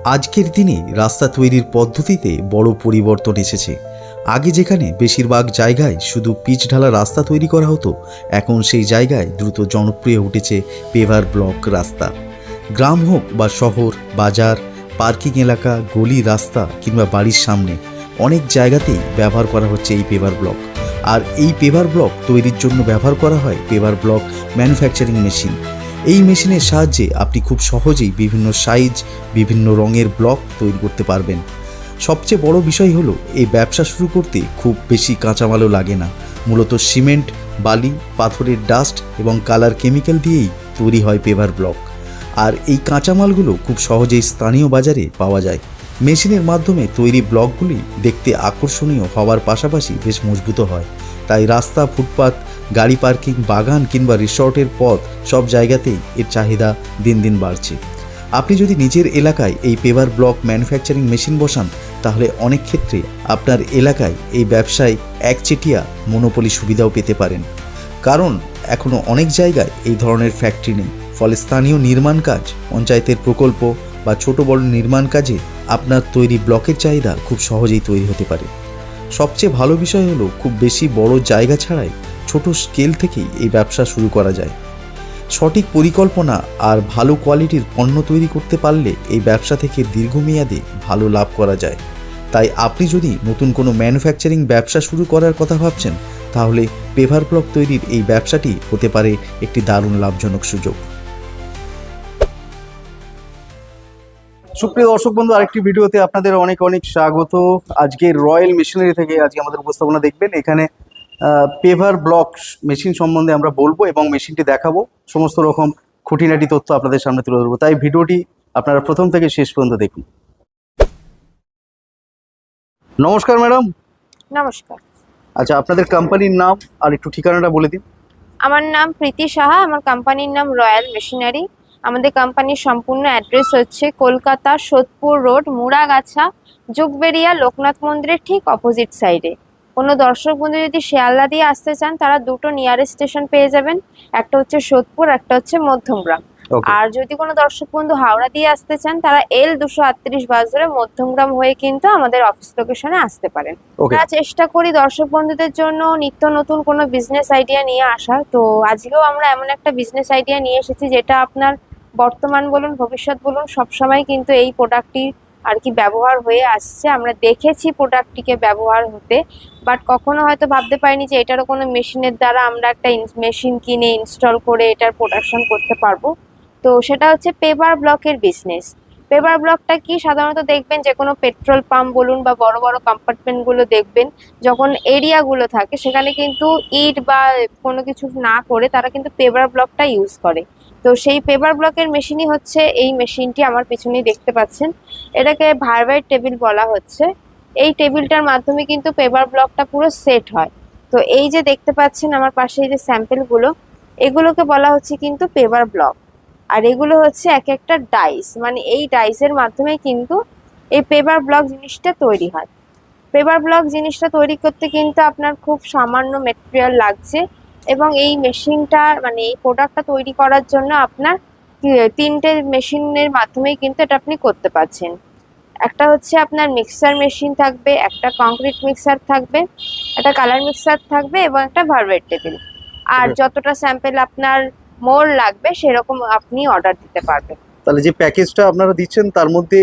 আজকের দিনে রাস্তা তৈরির পদ্ধতিতে বড় পরিবর্তন এসেছে। আগে যেখানে বেশিরভাগ জায়গায় শুধু পিচ ঢালা রাস্তা তৈরি করা হতো, এখন সেই জায়গায় দ্রুত জনপ্রিয় উঠেছে পেভার ব্লক রাস্তা। গ্রাম হোক বা শহর, বাজার, পার্কিং এলাকা, গলি, রাস্তা কিংবা বাড়ির সামনে অনেক জায়গাতেই ব্যবহার করা হচ্ছে এই পেভার ব্লক। আর এই পেভার ব্লক তৈরির জন্য ব্যবহার করা হয় পেভার ব্লক ম্যানুফ্যাকচারিং মেশিন। এই মেশিনের সাহায্যে আপনি খুব সহজেই বিভিন্ন সাইজ, বিভিন্ন রঙের ব্লক তৈরি করতে পারবেন। সবচেয়ে বড় বিষয় হলো এই ব্যবসা শুরু করতে খুব বেশি কাঁচামালও লাগে না। মূলত সিমেন্ট, বালি, পাথরের ডাস্ট এবং কালার কেমিক্যাল দিয়েই তৈরি হয় পেভার ব্লক। আর এই কাঁচামালগুলো খুব সহজেই স্থানীয় বাজারে পাওয়া যায়। মেশিনের মাধ্যমে তৈরি ব্লকগুলি দেখতে আকর্ষণীয় হওয়ার পাশাপাশি বেশ মজবুত হয়। তাই রাস্তা, ফুটপাত, গাড়ি পার্কিং, বাগান কিংবা রিসর্টের পথ সব জায়গাতেই এর চাহিদা দিন দিন বাড়ছে। আপনি যদি নিজের এলাকায় এই পেভার ব্লক ম্যানুফ্যাকচারিং মেশিন বসান, তাহলে অনেক ক্ষেত্রে আপনার এলাকায় এই ব্যবসায় একচেটিয়া মনোপলি সুবিধাও পেতে পারেন। কারণ এখনও অনেক জায়গায় এই ধরনের ফ্যাক্টরি নেই। ফলে স্থানীয় নির্মাণ কাজ, পঞ্চায়েতের প্রকল্প বা ছোট বড় নির্মাণ কাজে আপনার তৈরি ব্লকের চাহিদা খুব সহজেই তৈরি হতে পারে। সবচেয়ে ভালো বিষয় হলো খুব বেশি বড় জায়গা ছাড়াই ছোট স্কেল থেকেই এই ব্যবসা শুরু করা যায়। সঠিক পরিকল্পনা আর ভালো কোয়ালিটির পণ্য তৈরি করতে পারলে এই ব্যবসা থেকে দীর্ঘমেয়াদে ভালো লাভ করা যায়। তাই আপনি যদি নতুন কোনো ম্যানুফ্যাকচারিং ব্যবসা শুরু করার কথা ভাবছেন, তাহলে পেভার ব্লক তৈরির এই ব্যবসাটি হতে পারে একটি দারুণ লাভজনক সুযোগ। সুপ্রিয় দর্শক বন্ধু, আরেকটি ভিডিওতে আপনাদের অনেক অনেক স্বাগত। আজকে রয়্যাল মেশিনারি থেকে আজকে আমাদের উপস্থাপনা দেখবেন। এখানে পেভার ব্লক মেশিন সম্বন্ধে আমরা বলবো এবং মেশিনটি দেখাবো, সমস্ত রকম খুঁটিনাটি তথ্য আপনাদের সামনে তুলে ধরবো। তাই ভিডিওটি আপনারা প্রথম থেকে শেষ পর্যন্ত দেখুন। নমস্কার ম্যাডাম। নমস্কার। আচ্ছা, আপনাদের কোম্পানির নাম আর একটু ঠিকানাটা বলে দিন। আমার নাম প্রীতি সাহা, আমার কোম্পানির নাম রয়্যাল মেশিনারি। আমাদের কোম্পানির সম্পূর্ণ অ্যাড্রেস হচ্ছে কলকাতা সোদপুর রোড, মুড়াগাছা, যোগবেরিয়া, লোকনাথ মন্দিরের ঠিক অপোজিট সাইডে। কোনো দর্শক বন্ধু যদি শিয়ালদা দিয়ে আসতে চান, তারা দুটো নিয়ারেস্ট স্টেশন পেয়ে যাবেন, একটা হচ্ছে সোদপুর, একটা হচ্ছে মধ্যমগ্রাম। আর যদি কোনো দর্শক বন্ধু হাওড়া দিয়ে আসতে চান, তারা L238 বাস ধরে মধ্যমগ্রাম হয়ে কিন্তু আমাদের অফিস লোকেশনে আসতে পারেন। আমরা চেষ্টা করি দর্শক বন্ধুদের জন্য নিত্য নতুন কোনো বিজনেস আইডিয়া নিয়ে আসার। তো আজকেও আমরা এমন একটা বিজনেস আইডিয়া নিয়ে এসেছি যেটা আপনার বর্তমান বলুন, ভবিষ্যৎ বলুন, সবসময় কিন্তু এই প্রোডাক্টটি আর কি ব্যবহার হয়ে আসছে। আমরা দেখেছি প্রোডাক্টটিকে ব্যবহার হতে, বাট কখনো হয়তো ভাবতে পারিনি যে এটারও কোনো মেশিনের দ্বারা আমরা একটা মেশিন কিনে ইনস্টল করে এটার প্রোডাকশন করতে পারবো। তো সেটা হচ্ছে পেভার ব্লকের বিজনেস। পেভার ব্লকটা কি, সাধারণত দেখবেন যে কোনো পেট্রোল পাম্প বলুন বা বড় বড় কম্পার্টমেন্টগুলো দেখবেন, যখন এরিয়াগুলো থাকে সেখানে কিন্তু ইট বা কোনো কিছু না করে তারা কিন্তু পেভার ব্লকটা ইউজ করে। তো সেই পেভার ব্লকের মেশিনই হচ্ছে এই মেশিনটি আমার পিছনেই দেখতে পাচ্ছেন। এটাকে ভার্বাইট টেবিল বলা হচ্ছে। এই টেবিলটার মাধ্যমে কিন্তু পেভার ব্লকটা পুরো সেট হয়। তো এই যে দেখতে পাচ্ছেন আমার পাশে এই যে স্যাম্পেলগুলো, এগুলোকে বলা হচ্ছে কিন্তু পেভার ব্লক। আর এগুলো হচ্ছে এক একটা ডাইস, মানে এই ডাইসের মাধ্যমে কিন্তু এই পেপার ব্লক জিনিসটা তৈরি হয়। পেপার ব্লক জিনিসটা তৈরি করতে কিন্তু আপনার খুব সামান্য মেটেরিয়াল লাগছে, এবং এই মেশিনটা মানে এই প্রোডাক্টটা তৈরি করার জন্য আপনার তিনটে মেশিনের মাধ্যমেই কিন্তু এটা আপনি করতে পারছেন। একটা হচ্ছে আপনার মিক্সার মেশিন থাকবে, একটা কংক্রিট মিক্সার থাকবে, একটা কালার মিক্সার থাকবে এবং একটা ভার্বেট টেবিল। আর যতটা স্যাম্পেল আপনার মোর লাগবে সেরকম আপনি অর্ডার দিতে পারবেন। তাহলে যে প্যাকেজটা আপনারা দিচ্ছেন তার মধ্যে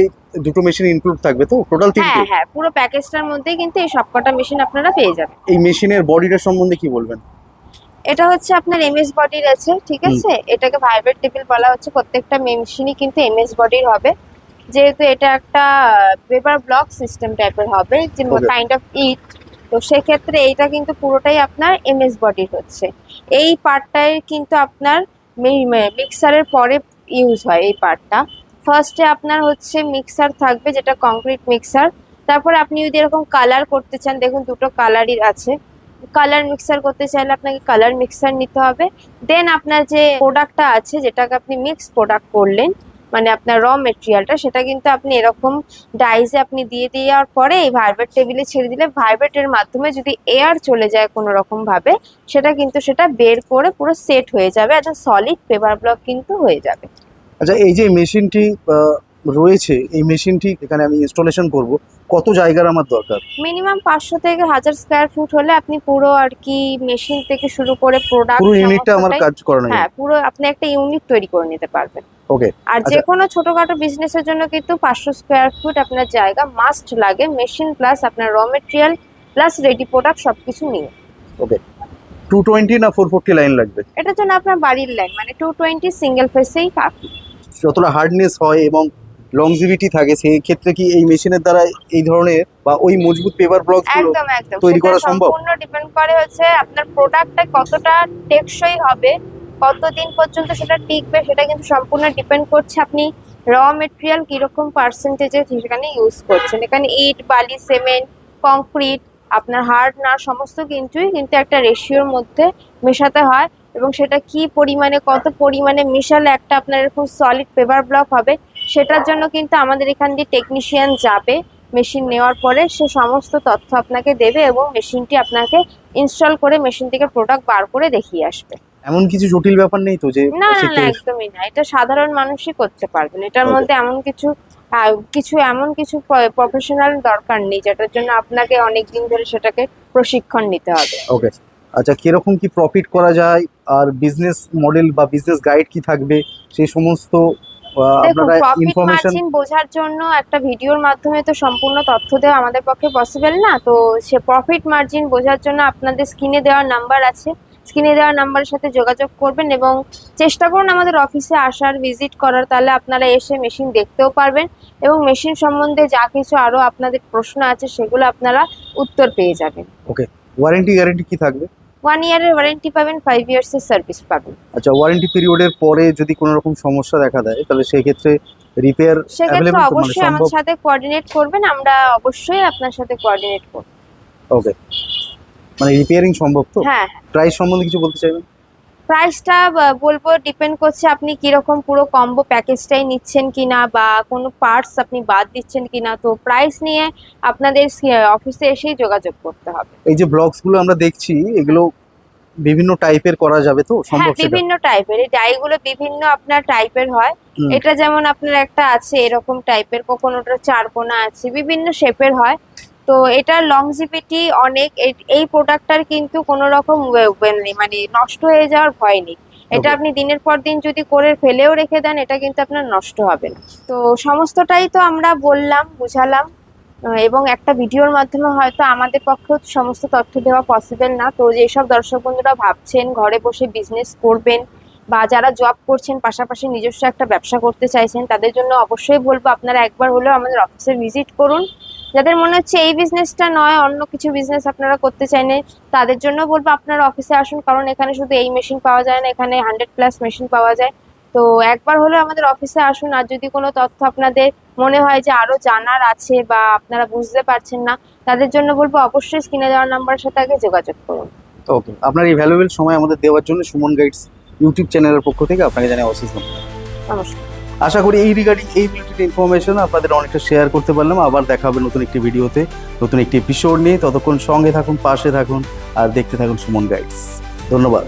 দুটো মেশিন ইনক্লুড থাকবে, তো টোটাল তিনটে? হ্যাঁ হ্যাঁ, পুরো প্যাকেজটার মধ্যেই কিন্তু এই সবকটা মেশিন আপনারা পেয়ে যাবেন। এই মেশিনের বডিটা সম্বন্ধে কি বলবেন? এটা হচ্ছে আপনার এমএস বডির আছে, ঠিক আছে। এটাকে ভাইব্রেট টেবিল বলা হচ্ছে। প্রত্যেকটা মেশিনই কিন্তু এমএস বডির হবে, যেহেতু এটা একটা পেপার ব্লক সিস্টেম টাইপের হবে, যে কাইন্ড অফ ইট। তো সেক্ষেত্রে এইটা কিন্তু পুরোটাই আপনার এমএস বডির হচ্ছে। এই পার্টটাই কিন্তু আপনার মিক্সারের পরে ইউজ হয়। এই পার্টটা ফার্স্টে আপনার হচ্ছে মিক্সার থাকবে, যেটা কংক্রিট মিক্সার। তারপরে আপনি যদি এরকম কালার করতে চান, দেখুন দুটো কালারই আছে। কালার মিক্সার করতে চাইলে আপনাকে কালার মিক্সার নিতে হবে। দেন আপনার যে প্রোডাক্টটা আছে, যেটাকে আপনি মিক্স প্রোডাক্ট করলেন, মানে আপনার র মেটেরিয়ালটা, সেটা কিন্তু আপনি এরকম ডাইসে আপনি দিয়ে দেওয়ার পরে এই ভাইব্রেট টেবিলে ছেড়ে দিলে ভাইব্রেটের মাধ্যমে যদি এয়ার চলে যায় কোনো রকম ভাবে, সেটা কিন্তু সেটা বের করে পুরো সেট হয়ে যাবে, একটা সলিড পেপার ব্লক কিন্তু হয়ে যাবে। আচ্ছা, এই যে মেশিনটি রয়েছে এই মেশিনটি এখানে আমি ইনস্টলেশন করব, কত জায়গার আমার দরকার? মিনিমাম 500 থেকে 1000 স্কোয়ার ফুট হলে আপনি পুরো আর কি মেশিন থেকে শুরু করে প্রোডাক্ট পুরো ইউনিটটা আমার কাজ করানো যাবে? হ্যাঁ, পুরো আপনি একটা ইউনিট তৈরি করে নিতে পারবেন। ওকে। আর যে কোনো ছোটখাটো বিজনেসের জন্য কিন্তু 500 স্কোয়ার ফুট আপনার জায়গা মাস্ট লাগে, মেশিন প্লাস আপনার র মেটেরিয়াল প্লাস রেডি প্রোডাক্ট সবকিছু নিয়ে। ওকে। 220 না 440 লাইন লাগবে? এটার জন্য আপনার বাড়ির লাইন মানে 220 সিঙ্গেল ফেসেই কাফি। যতটা হার্ডনেস হয় এবং লংজিভিটি থাকে সেই ক্ষেত্রে কি এই মেশিনের দ্বারা এই ধরনের বা ওই মজবুত পেপার ব্লকগুলো একদম একদম তৈরি করা সম্ভব? সম্পূর্ণ ডিপেন্ড করে হচ্ছে আপনার প্রোডাক্টটা কতটা টেকসই হবে, কতদিন পর্যন্ত সেটা টিকবে, সেটা কিন্তু সম্পূর্ণ ডিপেন্ড করছে আপনি র মেটেরিয়াল কিরকম পার্সেন্টেজে সেখানে ইউজ করছেন। এখানে ইট, বালি, সিমেন্ট, কংক্রিট, আপনার হার্ড না সমস্ত কিছুই কিন্তু একটা রেশিওর মধ্যে মেশাতে হয় এবং সেটা কি পরিমাণে কত পরিমাণে মেশালে একটা আপনার এরকম সলিড পেপার ব্লক হবে সেটার জন্য কিন্তু আমাদের এখান দিয়ে টেকনিশিয়ান যাবে, মেশিন নেওয়ার পরে সে সমস্ত তথ্য আপনাকে দেবে এবং মেশিনটি আপনাকে ইনস্টল করে মেশিন থেকে প্রোডাক্ট বার করে দেখিয়ে আসবে। এমন কিছু জটিল ব্যাপার নেই তো যে না না না, একদমই না, এটা সাধারণ মানুষই করতে পারবেন। এটার Okay. মধ্যে এমন কিছু প্রফেশনাল দরকার নেই যেটার জন্য আপনাকে অনেক দিন ধরে সেটাকে প্রশিক্ষণ নিতে হবে। ওকে। আচ্ছা, কিরকম কি প্রফিট করা যায় আর বিজনেস মডেল বা বিজনেস গাইড কি থাকবে সেই সমস্ত দেখুন, আপনারা প্রফিট ইনফরমেশন? মার্জিন বোঝার জন্য একটা ভিডিওর মাধ্যমে তো সম্পূর্ণ তথ্য দেওয়া আমাদের পক্ষে পসিবল না, তো সে প্রফিট মার্জিন বোঝার জন্য আপনাদের স্ক্রিনে দেওয়া নাম্বার আছে, স্ক্রিনে দেওয়া নাম্বারের সাথে যোগাযোগ করবেন এবং চেষ্টা করুন আমাদের অফিসে আসার, ভিজিট করার, তাহলে আপনারা এসে মেশিন দেখতেও পারবেন এবং মেশিন সম্বন্ধে যা কিছু আরো আপনাদের প্রশ্ন আছে সেগুলো আপনারা উত্তর পেয়ে যাবেন। ওকে। ওয়ারেন্টি গ্যারান্টি কি থাকবে? 1 ইয়ারের ওয়ারেন্টি পাবেন, 5 ইয়ার্সের সার্ভিস পাবেন। আচ্ছা, ওয়ারেন্টি পিরিয়ডের পরে যদি কোনো রকম সমস্যা দেখা দেয় তাহলে সেই ক্ষেত্রে রিপেয়ার সেক্ষেত্রে অ্যাভেলেবল তো, মানে অবশ্যই সম্ভব? আমার সাথে কোঅর্ডিনেট করবেন, আমরা অবশ্যই আপনার সাথে কোঅর্ডিনেট করব। ওকে, মানে রিপেয়ারিং সম্ভব তো? হ্যাঁ, প্রাইস সম্বন্ধে কিছু বলতে চাইবেন? প্রাইসটা বলবো ডিপেন্ড করছে আপনি কিরকম পুরো কম্বো প্যাকেজটাই নিচ্ছেন কিনা বা কোনো পার্টস আপনি বাদ দিচ্ছেন কিনা, তো প্রাইস নিয়ে আপনাদের অফিসে এসেই যোগাযোগ করতে হবে। এই যে ব্লকস গুলো আমরা দেখছি এগুলো বিভিন্ন টাইপের করা যাবে তো, হ্যাঁ, সম্ভব সেটা? বিভিন্ন টাইপের এই ডাইগুলো বিভিন্ন আপনার টাইপের হয়। হুম। এটা যেমন আপনার একটা আছে এরকম টাইপের, কখনোটা চারকোনা আছে, বিভিন্ন শেপের হয়। তো এটার লংজিভিটি অনেক, এই প্রোডাক্টটার কিন্তু কোনো রকম মানে নষ্ট হয়ে যাওয়ার ভয় নেই। এটা Okay. আপনি দিনের পর দিন যদি করে ফেলেও রেখে দেন এটা কিন্তু আপনার নষ্ট হবে না। তো সমস্তটাই তো আমরা বললাম, বুঝালাম এবং একটা ভিডিওর মাধ্যমে হয়তো আমাদের পক্ষেও সমস্ত তথ্য দেওয়া পসিবল না। তো যেসব দর্শক বন্ধুরা ভাবছেন ঘরে বসে বিজনেস করবেন বা যারা জব করছেন পাশাপাশি নিজস্ব একটা ব্যবসা করতে চাইছেন তাদের জন্য অবশ্যই বলবো আপনারা একবার হলেও আমাদের অফিসে ভিজিট করুন। যাদের মনে হচ্ছে এই বিজনেসটা নয় অন্য কিছু বিজনেস আপনারা করতে চাইলে তাদের জন্য বলবো আপনারা অফিসে আসুন, কারণ এখানে শুধু এই মেশিন পাওয়া যায় না, এখানে 100+ মেশিন পাওয়া যায়। তো একবার হলেও আমাদের অফিসে আসুন। আর যদি কোনো তথ্য আপনাদের মনে হয় যে আরো জানার আছে বা আপনারা বুঝতে পারছেন না তাদের জন্য বলবো অবশ্যই স্ক্রিনে দেওয়ার নাম্বারের সাথে আগে যোগাযোগ করুন। ওকে, আপনার এই ভ্যালুয়েবল সময় আমাদের দেওয়ার জন্য সুমন গাইডস ইউটিউব চ্যানেলের পক্ষ থেকে আপনাকে জানাই অশেষ ধন্যবাদ। নমস্কার। আশা করি এই রিগার্ডিং এই রিলেটেড ইনফরমেশন আপনাদের অনেকটা শেয়ার করতে পারলাম। আবার দেখা হবে নতুন একটি ভিডিওতে, নতুন একটি এপিসোড নিয়ে। ততক্ষণ সঙ্গে থাকুন, পাশে থাকুন আর দেখতে থাকুন সুমন গাইডস। ধন্যবাদ।